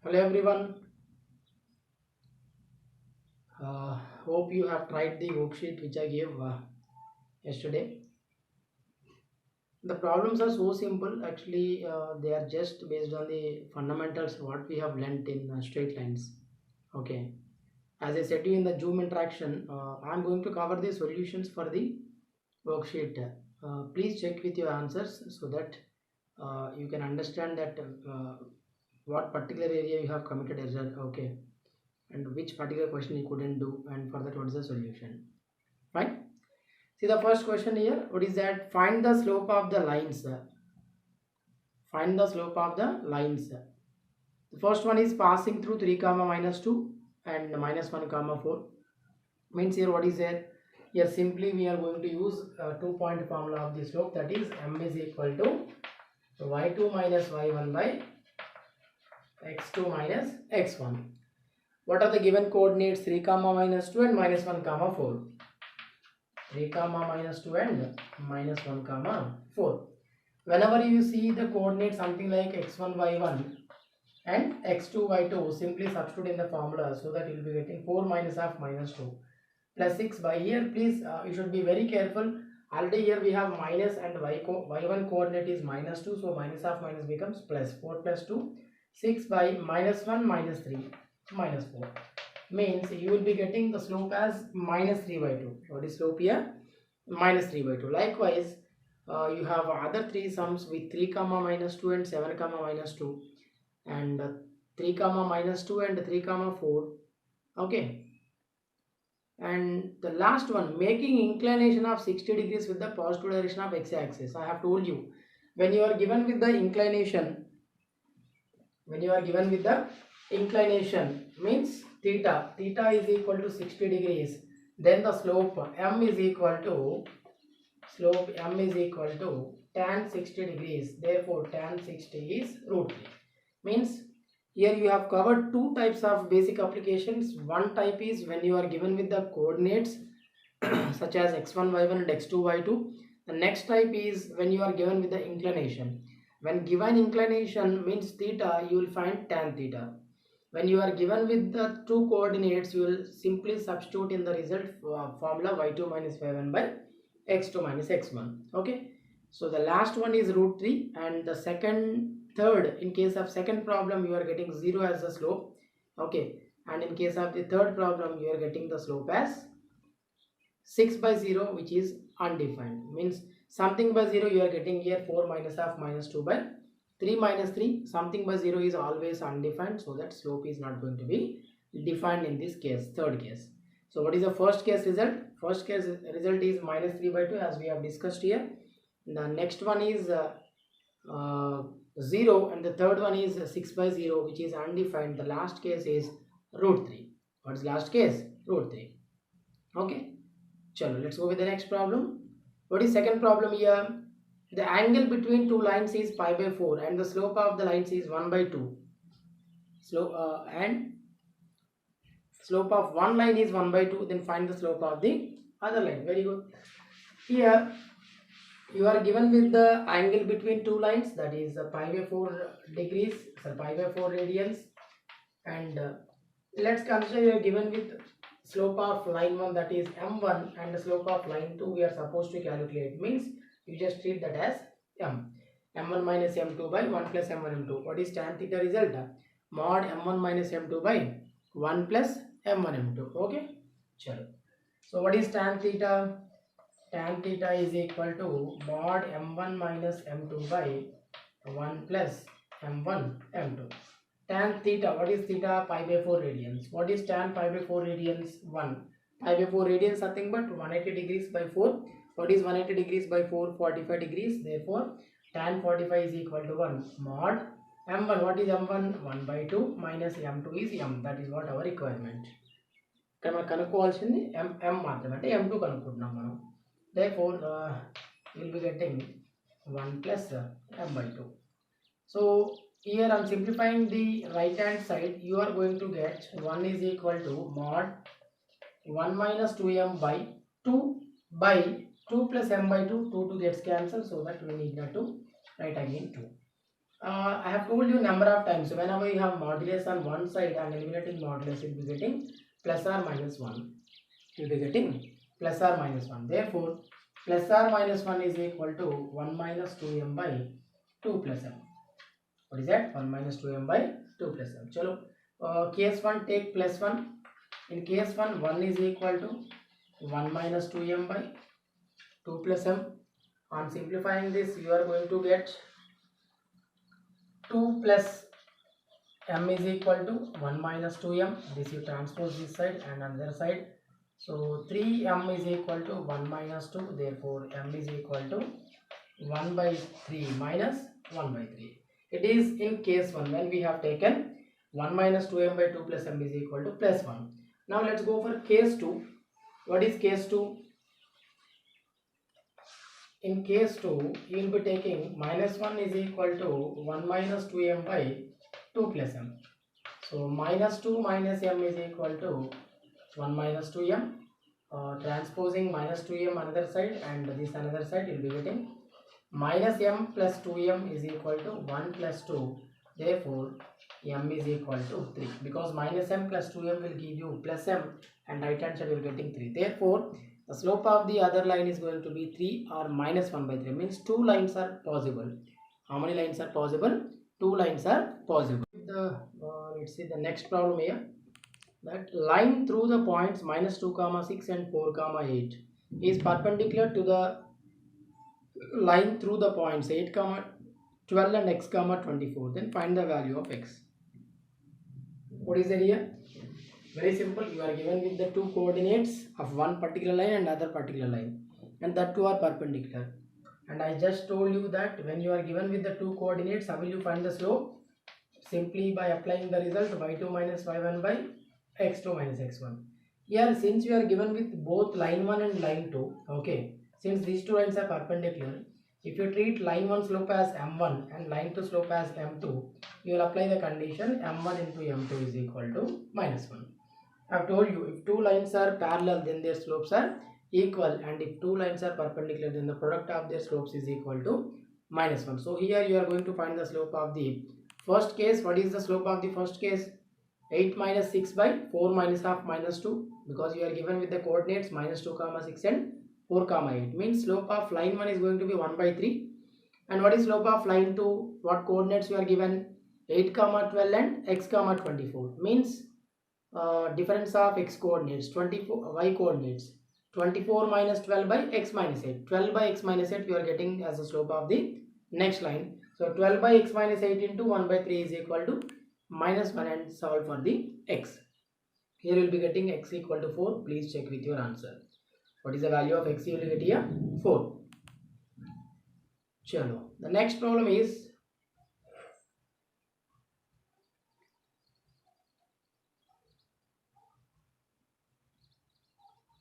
Hello everyone. Hope you have tried the worksheet which I gave yesterday. The problems are so simple. Actually, they are just based on the fundamentals what we have learnt in straight lines. Okay. As I said to you in the Zoom interaction, I am going to cover the solutions for the worksheet. Please check with your answers so that you can understand that what particular area you have committed error. Okay, and which particular question you couldn't do, and for that what is the solution. Fine. See the first question here. What is that? Find the slope of the lines. Find the slope of the lines. The first one is passing through 3 comma minus 2 and minus 1 comma 4. Means here what is there? Here simply we are going to use a 2-point formula of the slope, that is m is equal to y2 minus y1 by x2 minus x1. What are the given coordinates? 3 comma minus 2 and minus 1 comma 4. 3 comma minus 2 and minus 1 comma 4. Whenever you see the coordinate something like x1 y1 and x2 y2, simply substitute in the formula so that you will be getting 4 minus half minus 2 plus 6 by here. Please you should be very careful. Already here we have minus and y1 coordinate is minus 2, so minus half minus becomes plus 4 plus 2, 6 by minus 1 minus 3 minus 4. Means you will be getting the slope as minus 3 by 2. What is slope here? Minus 3 by 2. Likewise, you have other three sums with 3 comma minus 2 and 7 comma minus 2 and 3 comma minus 2 and 3 comma 4. Okay. And the last one, making inclination of 60 degrees with the positive direction of x-axis. I have told you, when you are given with the inclination, means theta is equal to 60 degrees, then the slope m is equal to tan 60 degrees. Therefore tan 60 is root 3. Means here you have covered two types of basic applications. One type is when you are given with the coordinates such as x1 y1 and x2 y2. The next type is when you are given with the inclination. When given inclination means theta, you will find tan theta. When you are given with the two coordinates, you will simply substitute in the result formula y2 minus y1 by x2 minus x1. Okay, so the last one is root 3, and the third, in case of second problem you are getting 0 as the slope. Okay, and in case of the third problem you are getting the slope as 6 by 0, which is undefined. Means something by 0 you are getting here 4 minus half minus 2 by 3 minus 3. Something by 0 is always undefined, so that slope is not going to be defined in this case, third case. So what is the first case result? First case result is minus 3 by 2, as we have discussed here. The next one is 0, and the third one is 6 by 0, which is undefined. The last case is root 3. What is last case? Root 3. Okay, chalo, let's go with the next problem. What is second problem here? The angle between two lines is pi by 4 and the slope of the lines is 1 by 2. And slope of one line is 1 by 2. Then find the slope of the other line. Very good. Here you are given with the angle between two lines, that is pi by 4 degrees, pi by 4 radians, and let's consider you are given with slope of line 1, that is m1, and the slope of line 2 we are supposed to calculate. Means you just treat that as m1 minus m2 by 1 plus m1 m2. What is tan theta result? Mod m1 minus m2 by 1 plus m1 m2. Okay, chalo. So what is tan theta? Tan theta is equal to mod m1 minus m2 by 1 plus m1 m2. Tan theta, what is theta? Pi by 4 radians. What is tan pi by 4 radians? 1. Pi by 4 radians nothing but 180 degrees by 4. What is 180 degrees by 4? 45 degrees. Therefore tan 45 is equal to 1 mod m1. What is m1? 1 by 2 minus m2 is m. That is what our requirement. ఇక్కడ మనం కనుక్కోవాల్సింది m మాత్రమే, అంటే m2 కనుక్కుంటున్నాం మనం. Therefore you will be getting 1 plus m by 2. So here I am simplifying the right hand side. You are going to get 1 is equal to mod 1 minus 2m by 2 by 2 plus m by 2. 2 gets cancelled, so that we need not to write again 2. I have told you number of times. So whenever you have modulus on one side and eliminating modulus, you'll be getting plus or minus 1. You'll be getting plus or minus 1. Therefore, plus or minus 1 is equal to 1 minus 2m by 2 plus m. What is that? 1 minus 2m by 2 plus m. Chalo, case 1 take plus 1. In case 1 is equal to 1 minus 2m by 2 plus m. On simplifying this, you are going to get 2 plus m is equal to 1 minus 2m. This you transpose this side and another side. So 3m is equal to 1 minus 2. Therefore, m is equal to 1 by 3 minus 1 by 3. It is in case 1 when we have taken 1 minus 2m by 2 plus m is equal to plus 1. Now let's go for case 2. What is case 2? In case 2, you will be taking minus 1 is equal to 1 minus 2m by 2 plus m. So minus 2 minus m is equal to 1 minus 2m. Transposing minus 2m another side and this another side, you will be getting minus m plus 2m is equal to 1 plus 2. Therefore, m is equal to 3. Because minus m plus 2m will give you plus m and right hand side will be getting 3. Therefore, the slope of the other line is going to be 3 or minus 1 by 3. Means 2 lines are possible. How many lines are possible? 2 lines are possible. Let's see the next problem here. That line through the points minus 2 comma 6 and 4 comma 8 is perpendicular to the line through the points 8 comma 12 and x comma 24. Then find the value of x. What is it here? Very simple. You are given with the two coordinates of one particular line and other particular line, and that two are perpendicular. And I just told you that when you are given with the two coordinates, how will you find the slope? Simply by applying the result y2 minus y1 by x2 minus x1. Here, since you are given with both line 1 and line 2, okay, since these two lines are perpendicular, if you treat line 1 slope as m1 and line 2 slope as m2, you will apply the condition m1 into m2 is equal to minus 1. I have told you, if two lines are parallel, then their slopes are equal, and if two lines are perpendicular, then the product of their slopes is equal to minus 1. So here you are going to find the slope of the first case. What is the slope of the first case? 8 minus 6 by 4 minus half minus 2, because you are given with the coordinates minus 2 comma 6 and 4 comma 8. Means slope of line 1 is going to be 1 by 3. And what is slope of line 2? What coordinates you are given? 8 comma 12 and x comma 24. Means difference of x coordinates, 24 y coordinates, 24 minus 12 by x minus 8. 12 by x minus 8 you are getting as the slope of the next line. So 12 by x minus 8 into 1 by 3 is equal to minus 1, and solve for the x. Here you will be getting x equal to 4. Please check with your answer. What is the value of x you will get here? 4. Chalo. The next problem is,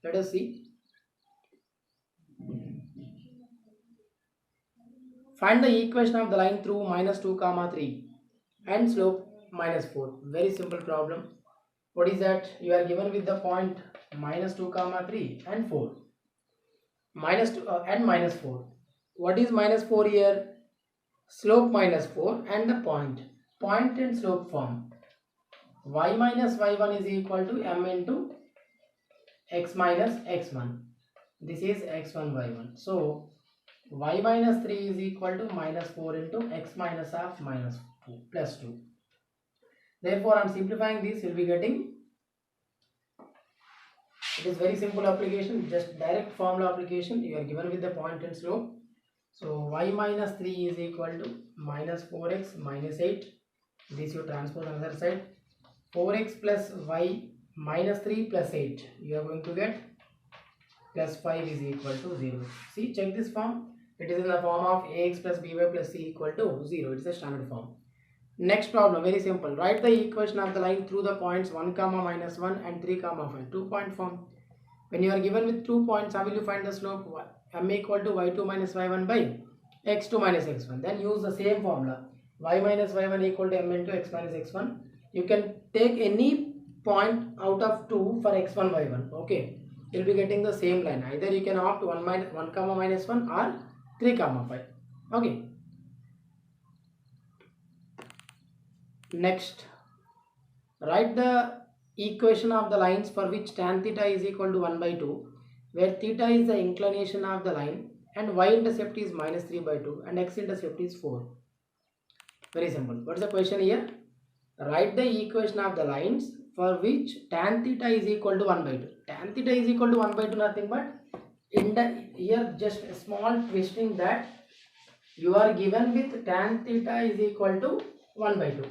let us see. Find the equation of the line through minus 2 comma 3 and slope minus 4. Very simple problem. What is that? You are given with the point minus 2 comma 3 and 4. Minus 2 and minus 4. What is minus 4 here? Slope minus 4 and the point. Point and slope form. Y minus y1 is equal to m into x minus x1. This is x1 y1. So y minus 3 is equal to minus 4 into x minus half minus 2 plus 2. Therefore, I am simplifying this, you will be getting, it is very simple application, just direct formula application. You are given with the point and slope. So y minus 3 is equal to minus 4x minus 8. This you transpose another side. 4x plus y minus 3 plus 8. You are going to get plus 5 is equal to 0. See, check this form. It is in the form of ax plus by plus c equal to 0. It is a standard form. Next problem, very simple. Write the equation of the line through the points 1 comma minus 1 and 3 comma 5. 2-point form. When you are given with 2 points, how will you find the slope? M equal to y2 minus y1 by x2 minus x1. Then use the same formula. Y minus y1 equal to m into x minus x1. You can take any point out of 2 for x1 y1. Okay. You will be getting the same line. Either you can opt 1 comma minus 1 or 3 comma 5. Okay. Next, write the equation of the lines for which tan theta is equal to 1 by 2, where theta is the inclination of the line and y-intercept is minus 3 by 2 and x-intercept is 4. Very simple. What's the question here? Write the equation of the lines for which tan theta is equal to 1 by 2. Tan theta is equal to 1 by 2, nothing but in the here just a small twisting that you are given with tan theta is equal to 1 by 2.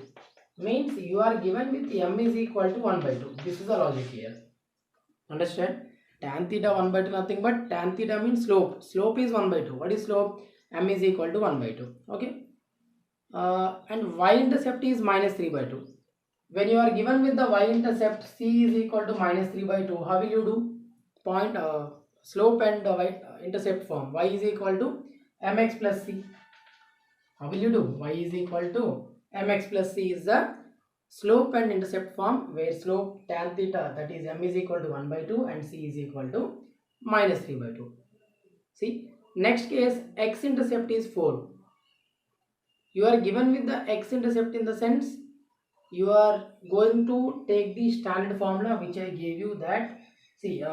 Means you are given with m is equal to 1 by 2. This is the logic here. Understand? Tan theta 1 by 2, nothing but tan theta means slope. Slope is 1 by 2. What is slope? M is equal to 1 by 2. Okay. And y-intercept is minus 3 by 2. When you are given with the y-intercept c is equal to minus 3 by 2, how will you do? Point slope and y-intercept form. Y is equal to mx plus c. How will you do? Y is equal to mx plus c is the slope and intercept form, where slope tan theta, that is m is equal to 1 by 2 and c is equal to minus 3 by 2. See, next case x-intercept is 4. You are given with the x-intercept in the sense you are going to take the standard formula which I gave you, that see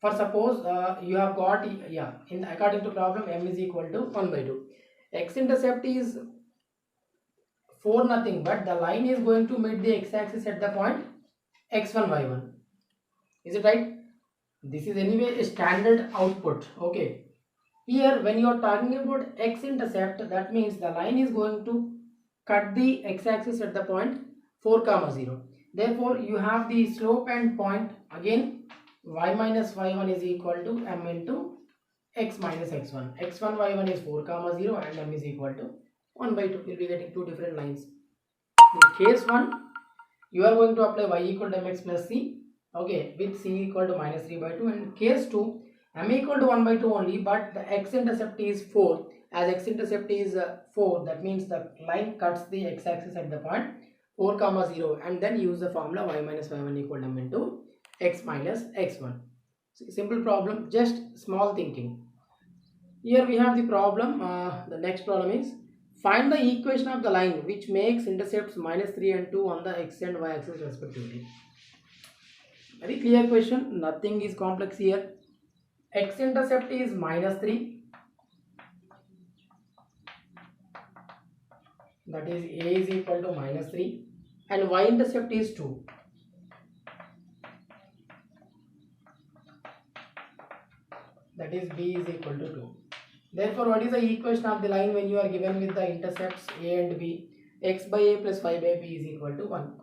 for suppose you have got in according to problem m is equal to 1 by 2. X-intercept is 4, nothing but the line is going to meet the x-axis at the point x1 y1. Is it right? This is anyway a standard output. Okay. Here when you are talking about x-intercept, that means the line is going to cut the x-axis at the point 4 comma 0. Therefore you have the slope and point again y minus y1 is equal to m into x minus x1. x1 y1 is 4 comma 0 and m is equal to 1 by 2. You will be getting two different lines. In case 1, you are going to apply y equal to mx plus c, okay, with c equal to minus 3 by 2. And in case 2, m equal to 1 by 2 only, but the x-intercept is 4. As x-intercept is 4, that means the line cuts the x-axis at the point 4 comma 0, and then use the formula y minus y1 equal to m into x minus x1. Simple problem, just small thinking. Here we have the problem. The next problem is find the equation of the line which makes intercepts minus 3 and 2 on the x and y axis respectively. Very clear question, nothing is complex here. X-intercept is minus 3, that is a is equal to minus 3, and y-intercept is 2. That is b is equal to 2. Therefore, what is the equation of the line when you are given with the intercepts a and b? X by a plus y by b is equal to 1.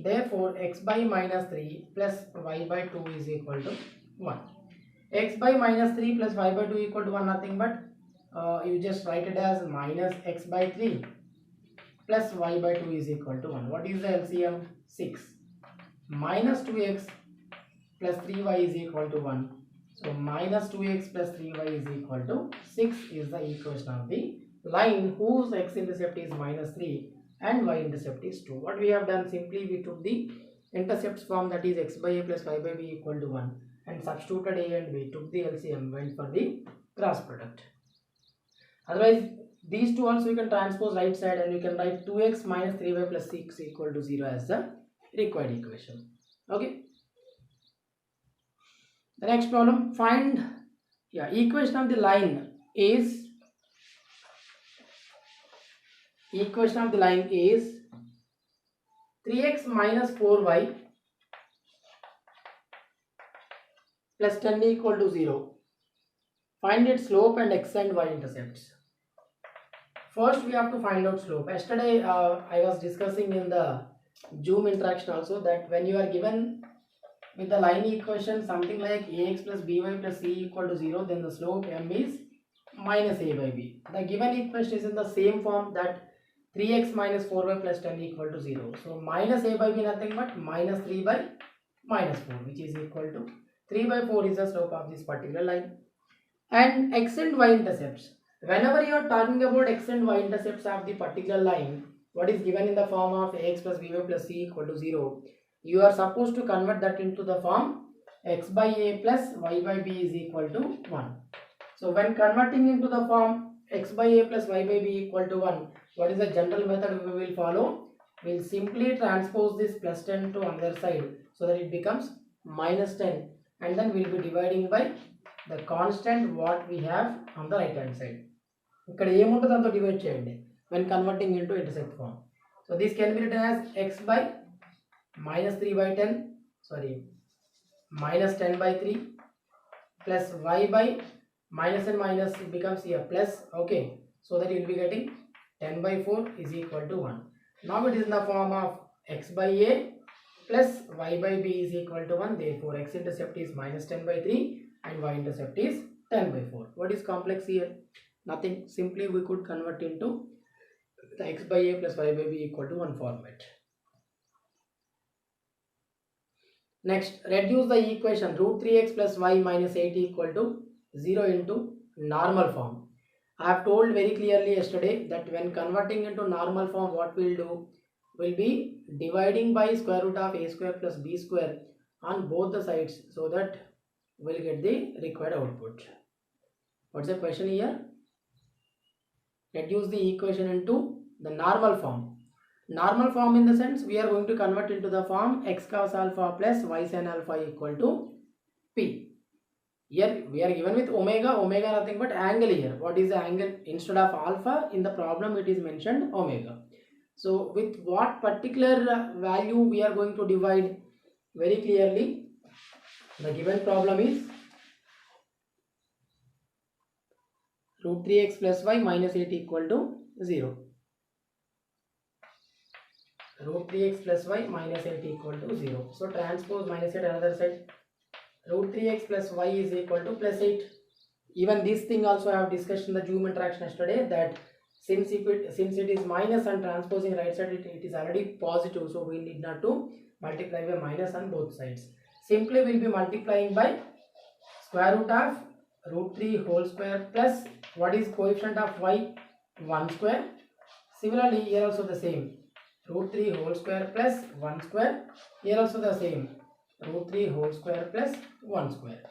Therefore, x by minus 3 plus y by 2 is equal to 1. X by minus 3 plus y by 2 equal to 1, nothing but you just write it as minus x by 3 plus y by 2 is equal to 1. What is the LCM? 6. Minus 2x plus 3y is equal to 1. So minus 2x plus 3y is equal to 6 is the equation of the line whose x-intercept is minus 3 and y-intercept is 2. What we have done, simply we took the intercepts form, that is x by a plus y by b equal to 1, and substituted a and b, took the LCM, went for the cross product. Otherwise these two also you can transpose right side and you can write 2x minus 3y plus 6 equal to 0 as the required equation. Okay. The next problem, find equation of the line is 3x minus 4y plus 10 equal to 0. Find its slope and x and y intercepts. First we have to find out slope. Yesterday I was discussing in the Zoom interaction also that when you are given with the line equation something like ax plus by plus c equal to 0, then the slope m is minus a by b. The given equation is in the same form, that 3x minus 4y plus 10 equal to 0. So minus a by b nothing but minus 3 by minus 4, which is equal to 3 by 4 is the slope of this particular line. And x and y intercepts. Whenever you are talking about x and y intercepts of the particular line, what is given in the form of ax plus by plus c equal to 0, you are supposed to convert that into the form x by a plus y by b is equal to 1. So when converting into the form x by a plus y by b equal to 1, what is the general method we will follow? We will simply transpose this plus 10 to another side so that it becomes minus 10, and then we will be dividing by the constant what we have on the right hand side. ఇక్కడ ఏముంటుంది అంతా divide చేయండి when converting into intersect form. So this can be written as x by minus 3 by 10, sorry, minus 10 by 3 plus y by minus and minus, it becomes here plus, okay, so that you will be getting 10 by 4 is equal to 1. Now it is in the form of x by a plus y by b is equal to 1. Therefore x intercept is minus 10 by 3 and y intercept is 10 by 4. What is complex here? Nothing. Simply we could convert into the x by a plus y by b equal to 1 format. Next, reduce the equation root 3x plus y minus 8 equal to 0 into normal form. I have told very clearly yesterday that when converting into normal form, what we'll do, will be dividing by square root of a square plus b square on both the sides so that we'll get the required output. What's the question here? Reduce the equation into the normal form. Normal form in the sense we are going to convert into the form x cos alpha plus y sin alpha equal to p. Here we are given with omega, omega nothing but angle here. What is the angle? Instead of alpha in the problem it is mentioned omega. So with what particular value we are going to divide? Very clearly the given problem is root 3x plus y minus 8 equal to 0. Root 3x plus y minus 8 equal to 0. So transpose minus 8 another side. Root 3x plus y is equal to plus 8. Even this thing also I have discussed in the Joule interaction yesterday, that since it is minus and transposing right side, it is already positive, so we need not to multiply by minus on both sides. Simply we will be multiplying by square root of root 3 whole square plus what is coefficient of y? 1 square. Similarly here also the same, root 3 whole square plus 1 square. Here also the same, root 3 whole square plus 1 square.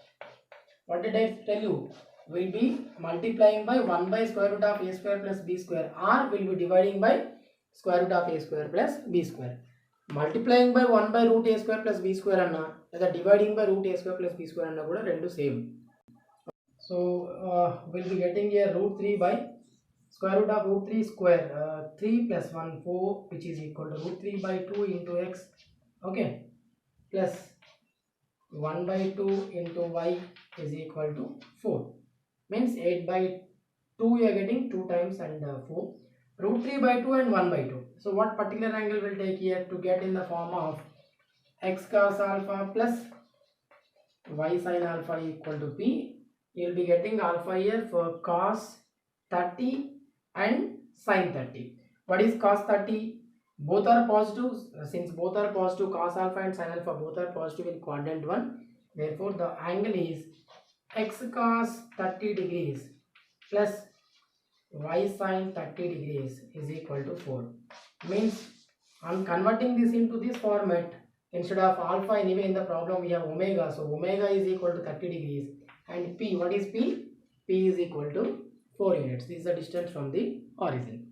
What did I tell you? Will be multiplying by 1 by square root of a square plus b square, or will be dividing by square root of a square plus b square. Multiplying by 1 by root a square plus b square anna, లేదా dividing by root a square plus b square anna kuda rendu same. So we'll be getting here root 3 by square root of root 3 square, 3 plus 1 4, which is equal to root 3 by 2 into x, okay, plus 1 by 2 into y is equal to 4. Means 8 by 2 you are getting 2 times and 4. Root 3 by 2 and 1 by 2. So what particular angle will take here to get in the form of x cos alpha plus y sin alpha equal to p? You will be getting alpha here for cos 30 and sin 30. What is cos 30? Both are positive. Since both are positive, cos alpha and sin alpha both are positive in quadrant 1. Therefore the angle is x cos 30 degrees plus y sin 30 degrees is equal to 4. Means on converting this into this format, instead of alpha, anyway in the problem we have omega, so omega is equal to 30 degrees, and p, what is p? P is equal to 4 units. This is the distance from the origin.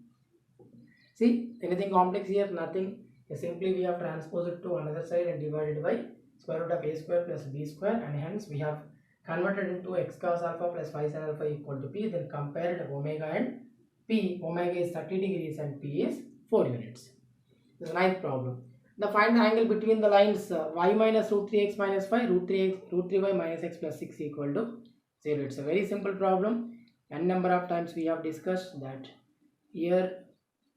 See, anything complex here? Nothing. Simply we have transposed it to another side and divided by square root of a square plus b square, and hence we have converted into x cos alpha plus y sin alpha equal to p. Then compared omega and p. Omega is 30 degrees and p is 4 units. This is the ninth problem. Now find the angle between the lines y minus root 3x minus 5, root 3y minus x plus 6 equal to 0. It's a very simple problem. N number of times we have discussed that here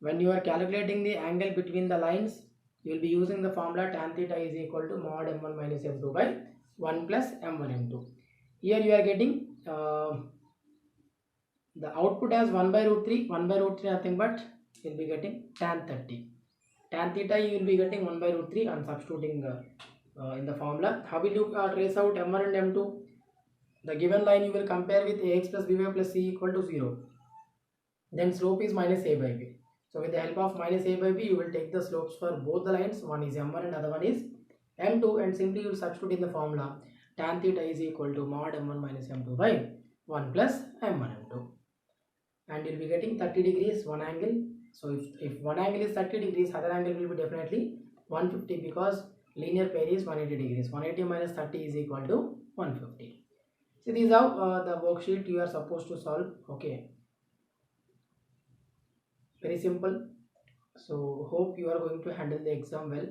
when you are calculating the angle between the lines, you will be using the formula tan theta is equal to mod m1 minus m2 by 1 plus m1 m2. Here you are getting the output as 1 by root 3. 1 by root 3 nothing but you will be getting tan 30. Tan theta you will be getting 1 by root 3 and substituting in the formula. How will you trace out m1 and m2? The given line you will compare with ax plus by plus c equal to 0. Then slope is minus a by b. So with the help of minus a by b, you will take the slopes for both the lines. One is m1 and other one is m2, and simply you will substitute in the formula tan theta is equal to mod m1 minus m2 by 1 plus m1 m2. and you'll be getting 30 degrees one angle. So if one angle is 30 degrees, other angle will be definitely 150, because linear pair is 180 degrees. 180 minus 30 is equal to 150. So this is how the worksheet you are supposed to solve. Okay, very simple. So hope you are going to handle the exam well.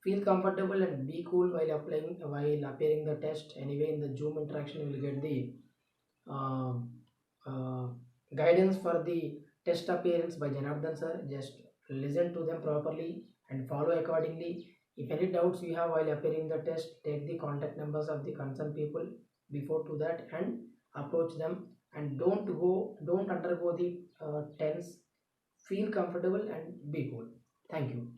Feel comfortable and be cool while appearing the test. Anyway, in the Zoom interaction you will get the uh, uh, guidance for the test appearance by Janardhan sir. Just listen to them properly and follow accordingly. If any doubts you have while appearing the test, take the contact numbers of the concerned people before to that and approach them, and don't undergo the tense. Feel comfortable and be cool. Thank you.